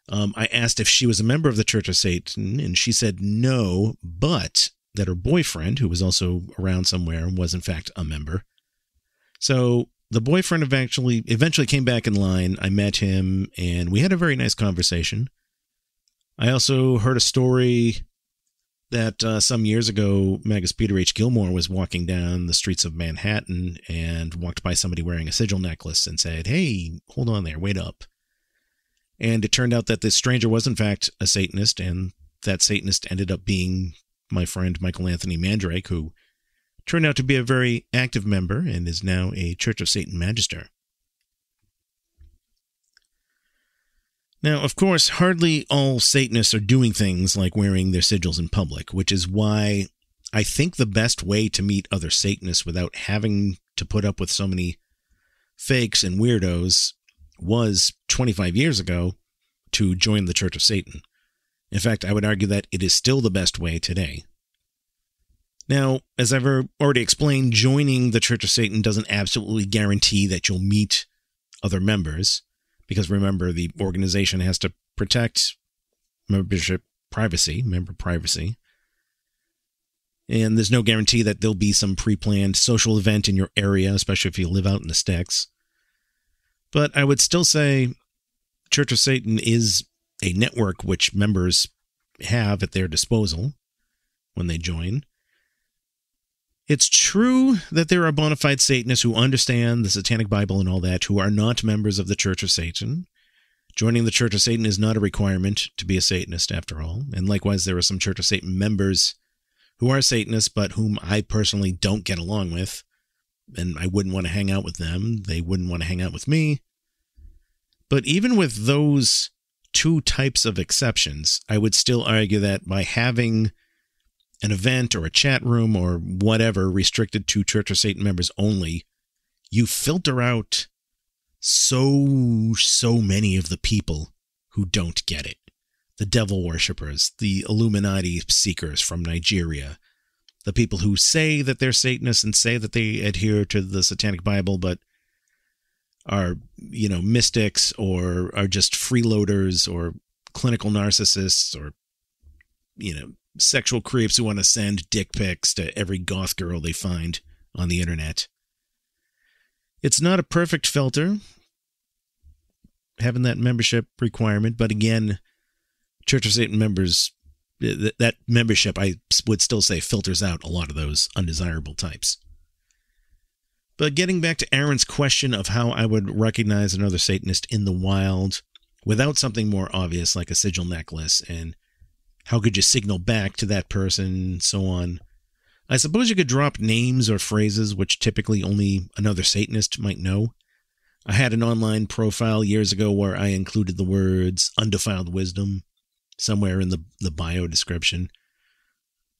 I asked if she was a member of the Church of Satan, and she said no, but that her boyfriend, who was also around somewhere, was in fact a member. So the boyfriend eventually came back in line. I met him, and we had a very nice conversation. I also heard a story that some years ago, Magus Peter H. Gilmore was walking down the streets of Manhattan and walked by somebody wearing a sigil necklace and said, hey, hold on there, wait up. And it turned out that this stranger was in fact a Satanist, and that Satanist ended up being my friend Michael Anthony Mandrake, who turned out to be a very active member and is now a Church of Satan Magister. Now, of course, hardly all Satanists are doing things like wearing their sigils in public, which is why I think the best way to meet other Satanists without having to put up with so many fakes and weirdos was 25 years ago to join the Church of Satan. In fact, I would argue that it is still the best way today. Now, as I've already explained, joining the Church of Satan doesn't absolutely guarantee that you'll meet other members, because remember, the organization has to protect member privacy, and there's no guarantee that there'll be some pre-planned social event in your area, especially if you live out in the sticks. But I would still say Church of Satan is a network which members have at their disposal when they join. It's true that there are bona fide Satanists who understand the Satanic Bible and all that, who are not members of the Church of Satan. Joining the Church of Satan is not a requirement to be a Satanist, after all. And likewise, there are some Church of Satan members who are Satanists, but whom I personally don't get along with. And I wouldn't want to hang out with them. They wouldn't want to hang out with me. But even with those two types of exceptions, I would still argue that by having an event or a chat room or whatever restricted to Church of Satan members only, you filter out so many of the people who don't get it. The devil worshippers, the Illuminati seekers from Nigeria, the people who say that they're Satanists and say that they adhere to the Satanic Bible, but are, mystics or are just freeloaders or clinical narcissists or, sexual creeps who want to send dick pics to every goth girl they find on the internet. It's not a perfect filter, having that membership requirement, but again, Church of Satan members, that membership, I would still say, filters out a lot of those undesirable types. But getting back to Aaron's question of how I would recognize another Satanist in the wild without something more obvious like a sigil necklace, and how could you signal back to that person, so on. I suppose you could drop names or phrases which typically only another Satanist might know. I had an online profile years ago where I included the words undefiled wisdom somewhere in the bio description.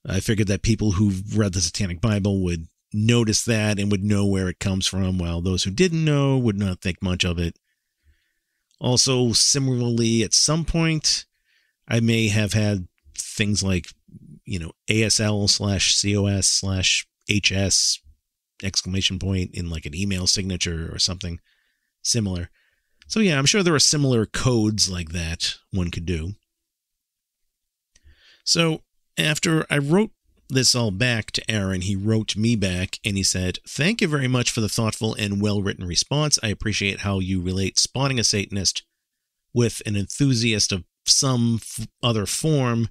I figured that people who've read the Satanic Bible would notice that and would know where it comes from, while those who didn't know would not think much of it. Also, similarly, at some point, I may have had things like, ASL/COS/HS exclamation point in like an email signature or something similar. So yeah, I'm sure there are similar codes like that one could do. So after I wrote this all back to Aaron, he wrote me back and he said, "Thank you very much for the thoughtful and well-written response. I appreciate how you relate spotting a Satanist with an enthusiast of some other form.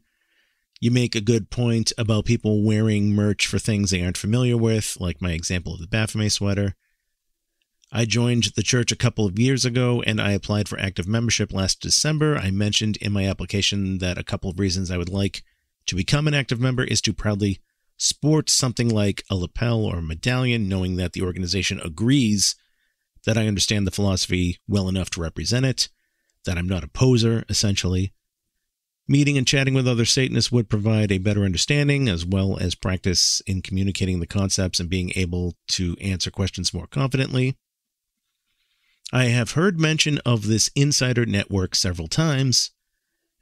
You make a good point about people wearing merch for things they aren't familiar with, like my example of the Baphomet sweater. I joined the church a couple of years ago, and I applied for active membership last December. I mentioned in my application that a couple of reasons I would like to become an active member is to proudly sport something like a lapel or a medallion, knowing that the organization agrees that I understand the philosophy well enough to represent it, that I'm not a poser, essentially. Meeting and chatting with other Satanists would provide a better understanding, as well as practice in communicating the concepts and being able to answer questions more confidently. I have heard mention of this insider network several times,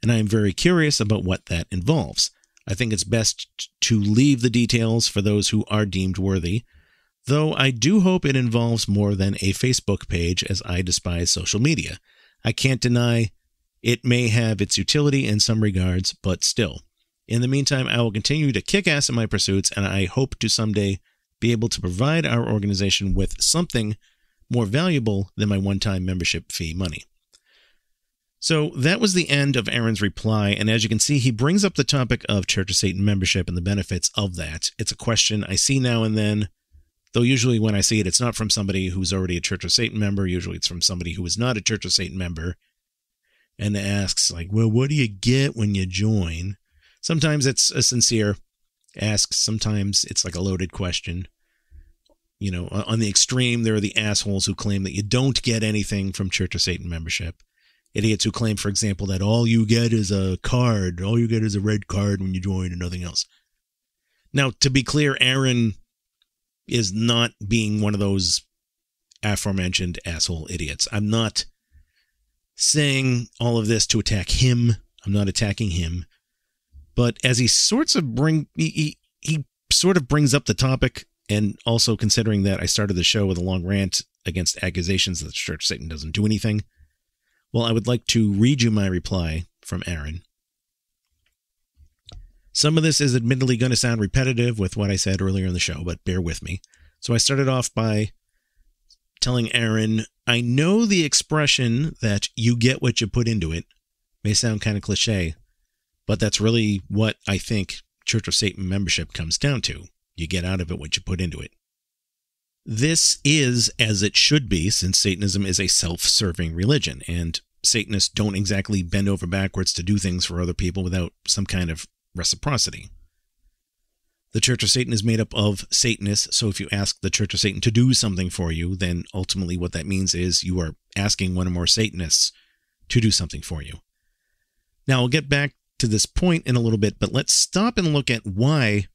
and I am very curious about what that involves. I think it's best to leave the details for those who are deemed worthy, though I do hope it involves more than a Facebook page, as I despise social media. I can't deny it may have its utility in some regards, but still. In the meantime, I will continue to kick ass in my pursuits, and I hope to someday be able to provide our organization with something more valuable than my one-time membership fee money." So that was the end of Aaron's reply, and as you can see, he brings up the topic of Church of Satan membership and the benefits of that. It's a question I see now and then, though usually when I see it, it's not from somebody who's already a Church of Satan member. Usually it's from somebody who is not a Church of Satan member and asks, like, well, what do you get when you join? Sometimes it's a sincere ask. Sometimes it's like a loaded question. On the extreme, there are the assholes who claim that you don't get anything from Church of Satan membership. Idiots who claim, for example, that all you get is a card. All you get is a red card when you join and nothing else. Now, to be clear, Aaron is not being one of those aforementioned asshole idiots. I'm not saying all of this to attack him. I'm not attacking him. But as he sort of brings up the topic, and also considering that I started the show with a long rant against accusations that the Church of Satan doesn't do anything, well, I would like to read you my reply from Aaron. Some of this is admittedly going to sound repetitive with what I said earlier in the show, but bear with me. So I started off by telling Aaron, I know the expression that you get what you put into it may sound kind of cliche, but that's really what I think Church of Satan membership comes down to. You get out of it what you put into it. This is as it should be, since Satanism is a self-serving religion, and Satanists don't exactly bend over backwards to do things for other people without some kind of reciprocity. The Church of Satan is made up of Satanists, so if you ask the Church of Satan to do something for you, then ultimately what that means is you are asking one or more Satanists to do something for you. Now, I'll get back to this point in a little bit, but let's stop and look at why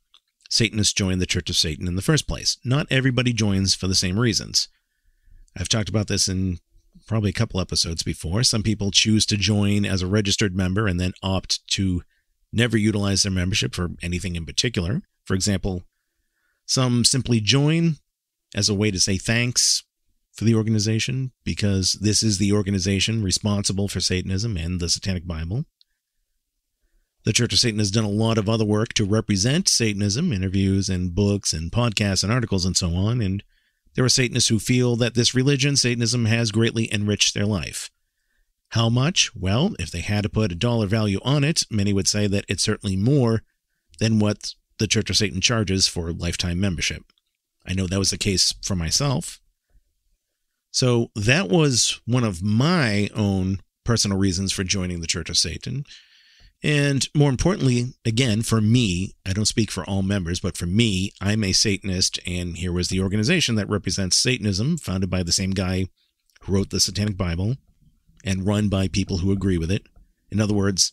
Satanists join the Church of Satan in the first place. Not everybody joins for the same reasons. I've talked about this in probably a couple episodes before. Some people choose to join as a registered member and then opt to never utilize their membership for anything in particular. For example, some simply join as a way to say thanks for the organization because this is the organization responsible for Satanism and the Satanic Bible. The Church of Satan has done a lot of other work to represent Satanism, interviews and books and podcasts and articles and so on, and there are Satanists who feel that this religion, Satanism, has greatly enriched their life. How much? Well, if they had to put a dollar value on it, many would say that it's certainly more than what the Church of Satan charges for lifetime membership. I know that was the case for myself. So that was one of my own personal reasons for joining the Church of Satan. And more importantly, again, for me, I don't speak for all members, but for me, I'm a Satanist, and here was the organization that represents Satanism, founded by the same guy who wrote the Satanic Bible, and run by people who agree with it. In other words,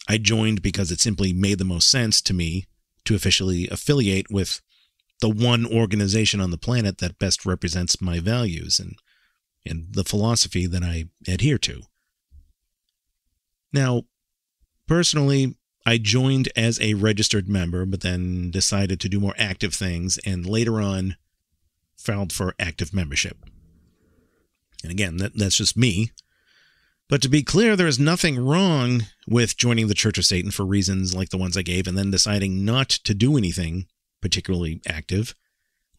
I joined because it simply made the most sense to me to officially affiliate with the one organization on the planet that best represents my values and the philosophy that I adhere to. Now, personally, I joined as a registered member, but then decided to do more active things, and later on filed for active membership. And again, that's just me. But to be clear, there is nothing wrong with joining the Church of Satan for reasons like the ones I gave, and then deciding not to do anything particularly active,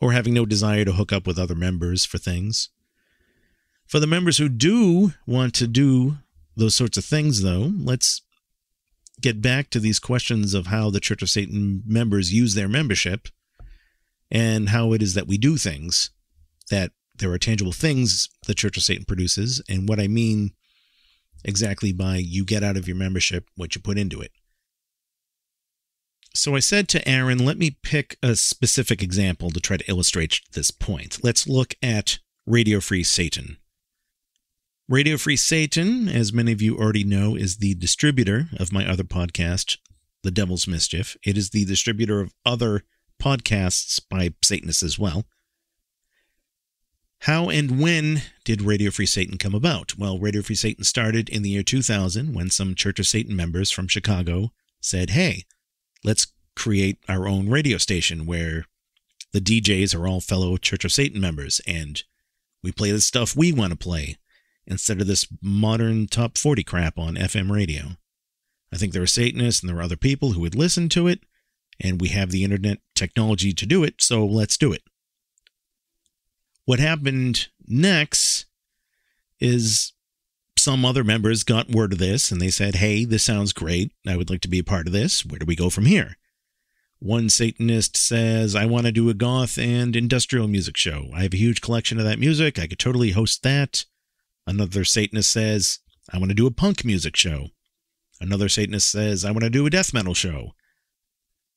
or having no desire to hook up with other members for things. For the members who do want to do those sorts of things, though, let's get back to these questions of how the Church of Satan members use their membership and how it is that we do things, that there are tangible things the Church of Satan produces, and what I mean exactly by you get out of your membership what you put into it. So I said to Aaron, let me pick a specific example to try to illustrate this point. Let's look at Radio Free Satan. Radio Free Satan, as many of you already know, is the distributor of my other podcast, The Devil's Mischief. It is the distributor of other podcasts by Satanists as well. How and when did Radio Free Satan come about? Well, Radio Free Satan started in the year 2000 when some Church of Satan members from Chicago said, hey, let's create our own radio station where the DJs are all fellow Church of Satan members and we play the stuff we want to play instead of this modern top 40 crap on FM radio. I think there are Satanists and there are other people who would listen to it, and we have the internet technology to do it, so let's do it. What happened next is some other members got word of this, and they said, hey, this sounds great. I would like to be a part of this. Where do we go from here? One Satanist says, I want to do a goth and industrial music show. I have a huge collection of that music. I could totally host that. Another Satanist says, I want to do a punk music show. Another Satanist says, I want to do a death metal show.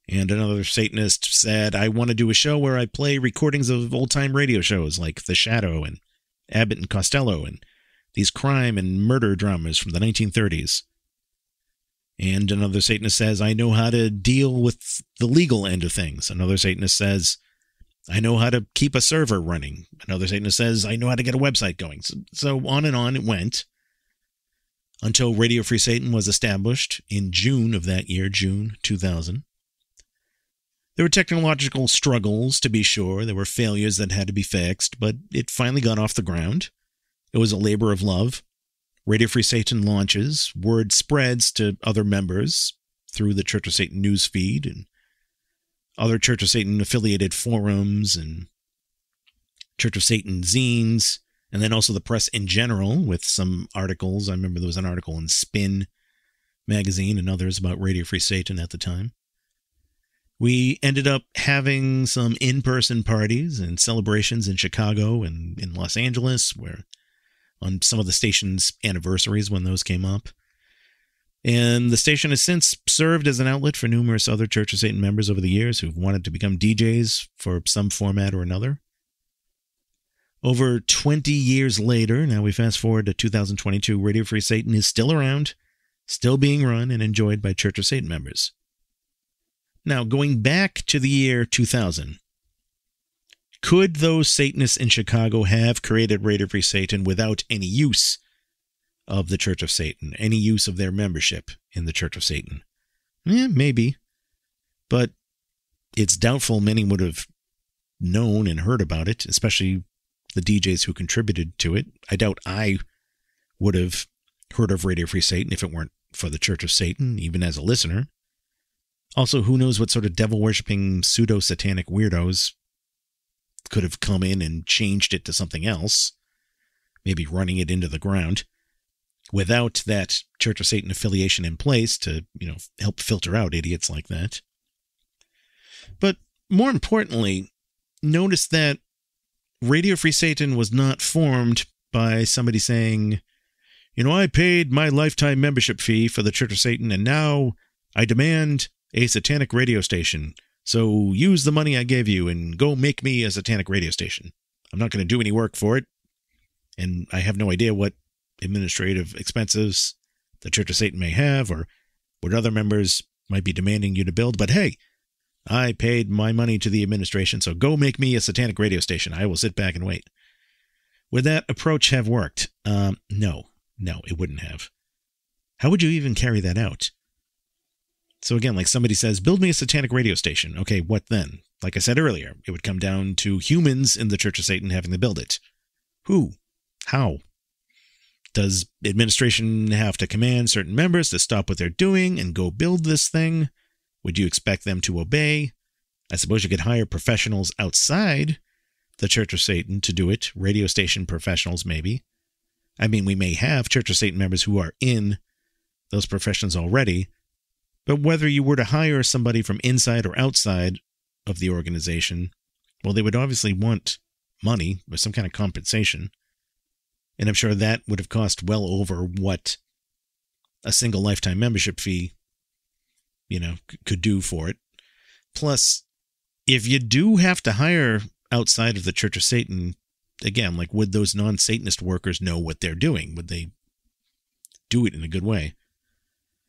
And another Satanist said, I want to do a show where I play recordings of old-time radio shows like The Shadow and Abbott and Costello and these crime and murder dramas from the 1930s. And another Satanist says, I know how to deal with the legal end of things. Another Satanist says, I know how to keep a server running. Another Satanist says, I know how to get a website going. So on and on it went until Radio Free Satan was established in June of that year, June 2000. There were technological struggles, to be sure. There were failures that had to be fixed, but it finally got off the ground. It was a labor of love. Radio Free Satan launches. Word spreads to other members through the Church of Satan news feed and other Church of Satan affiliated forums and Church of Satan zines, and then also the press in general with some articles. I remember there was an article in Spin magazine and others about Radio Free Satan at the time. We ended up having some in-person parties and celebrations in Chicago and in Los Angeles, where on some of the station's anniversaries when those came up. And the station has since served as an outlet for numerous other Church of Satan members over the years who've wanted to become DJs for some format or another. Over 20 years later, now we fast forward to 2022, Radio Free Satan is still around, still being run and enjoyed by Church of Satan members. Now, going back to the year 2000, could those Satanists in Chicago have created Radio Free Satan without any use of the Church of Satan, any use of their membership in the Church of Satan? Maybe. But it's doubtful many would have known and heard about it, especially the DJs who contributed to it. I doubt I would have heard of Radio Free Satan if it weren't for the Church of Satan, even as a listener. Also, who knows what sort of devil-worshipping pseudo-satanic weirdos could have come in and changed it to something else, maybe running it into the ground, without that Church of Satan affiliation in place to, help filter out idiots like that. But more importantly, notice that Radio Free Satan was not formed by somebody saying, I paid my lifetime membership fee for the Church of Satan, and now I demand a satanic radio station. So use the money I gave you and go make me a satanic radio station. I'm not going to do any work for it, and I have no idea what administrative expenses the Church of Satan may have or what other members might be demanding you to build. But hey, I paid my money to the administration, so go make me a satanic radio station. I will sit back and wait. Would that approach have worked? No, it wouldn't have. How would you even carry that out? So again, like somebody says, build me a satanic radio station. Okay, what then? Like I said earlier, it would come down to humans in the Church of Satan having to build it. Who? How? Does administration have to command certain members to stop what they're doing and go build this thing? Would you expect them to obey? I suppose you could hire professionals outside the Church of Satan to do it. Radio station professionals, maybe. I mean, we may have Church of Satan members who are in those professions already. But whether you were to hire somebody from inside or outside of the organization, well, they would obviously want money or some kind of compensation. And I'm sure that would have cost well over what a single lifetime membership fee, could do for it. Plus, if you do have to hire outside of the Church of Satan, again, like, would those non-Satanist workers know what they're doing? Would they do it in a good way?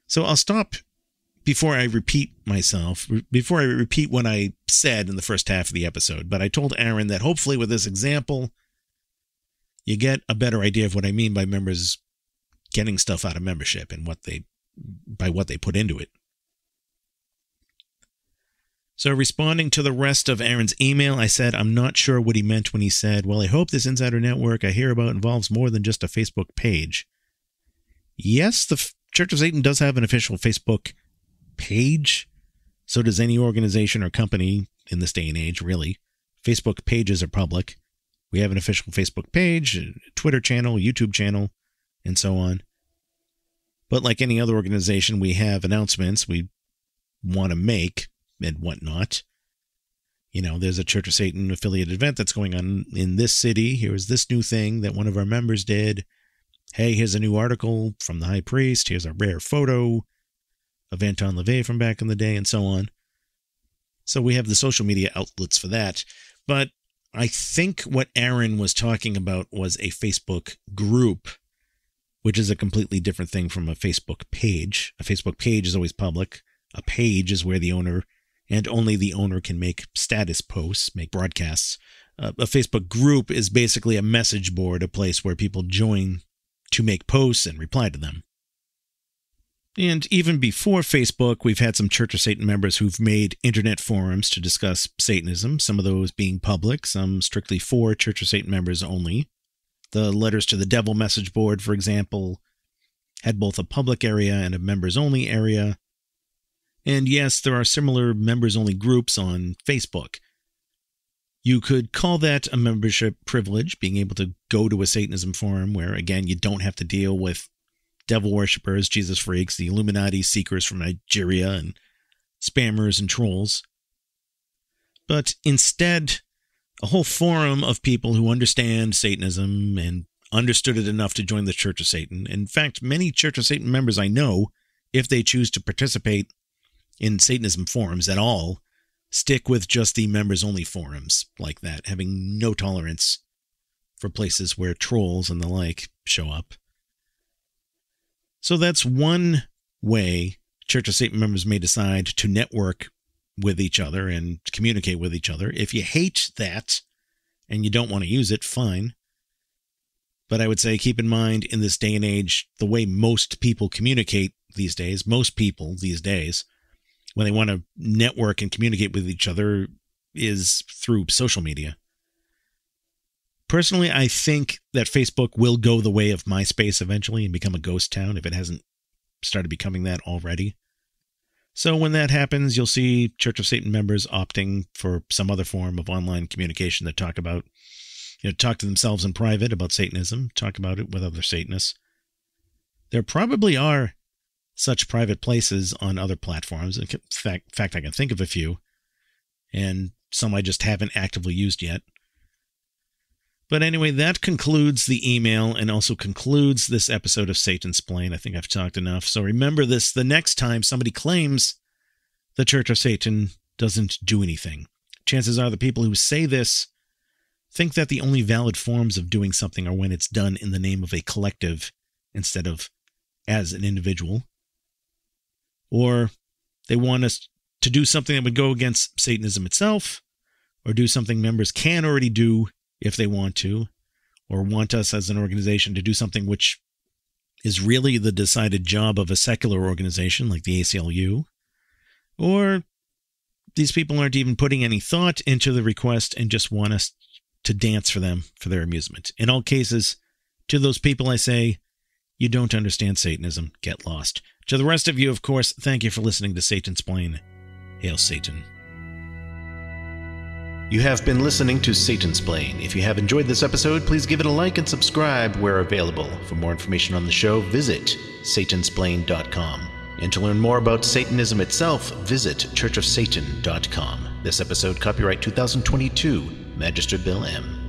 So I'll stop before I repeat myself, before I repeat what I said in the first half of the episode. But I told Aaron that hopefully with this example, you get a better idea of what I mean by members getting stuff out of membership and what they put into it. So responding to the rest of Aaron's email, I said, I'm not sure what he meant when he said, well, I hope this insider network I hear about involves more than just a Facebook page. Yes, the Church of Satan does have an official Facebook page. So does any organization or company in this day and age, really. Facebook pages are public. We have an official Facebook page, a Twitter channel, YouTube channel, and so on. But like any other organization, we have announcements we want to make and whatnot. There's a Church of Satan affiliated event that's going on in this city. Here's this new thing that one of our members did. Hey, here's a new article from the high priest. Here's a rare photo of Anton LaVey from back in the day, and so on. So we have the social media outlets for that. But I think what Aaron was talking about was a Facebook group, which is a completely different thing from a Facebook page. A Facebook page is always public. A page is where the owner and only the owner can make status posts, make broadcasts. A Facebook group is basically a message board, a place where people join to make posts and reply to them. And even before Facebook, we've had some Church of Satan members who've made internet forums to discuss Satanism, some of those being public, some strictly for Church of Satan members only. The Letters to the Devil message board, for example, had both a public area and a members-only area. And yes, there are similar members-only groups on Facebook. You could call that a membership privilege, being able to go to a Satanism forum where, again, you don't have to deal with devil worshippers, Jesus freaks, the Illuminati seekers from Nigeria, and spammers and trolls. But instead, a whole forum of people who understand Satanism and understood it enough to join the Church of Satan. In fact, many Church of Satan members I know, if they choose to participate in Satanism forums at all, stick with just the members-only forums like that, having no tolerance for places where trolls and the like show up. So that's one way Church of Satan members may decide to network with each other and communicate with each other. If you hate that and you don't want to use it, fine. But I would say keep in mind, in this day and age, the way most people communicate these days, when they want to network and communicate with each other, is through social media. Personally, I think that Facebook will go the way of MySpace eventually and become a ghost town if it hasn't started becoming that already. So when that happens, you'll see Church of Satan members opting for some other form of online communication that talk to themselves in private about Satanism, talk about it with other Satanists. There probably are such private places on other platforms. In fact, I can think of a few, and some I just haven't actively used yet. But anyway, that concludes the email and also concludes this episode of Satansplain. I think I've talked enough. So remember this, the next time somebody claims the Church of Satan doesn't do anything, chances are the people who say this think that the only valid forms of doing something are when it's done in the name of a collective instead of as an individual. Or they want us to do something that would go against Satanism itself, or do something members can already do if they want to, or want us as an organization to do something which is really the decided job of a secular organization like the ACLU, or these people aren't even putting any thought into the request and just want us to dance for them for their amusement. In all cases, to those people I say, you don't understand Satanism, get lost. To the rest of you, of course, thank you for listening to Satansplain. Hail Satan. You have been listening to Satansplain. If you have enjoyed this episode, please give it a like and subscribe where available. For more information on the show, visit Satansplain.com. And to learn more about Satanism itself, visit churchofsatan.com. This episode, copyright 2022, Magister Bill M.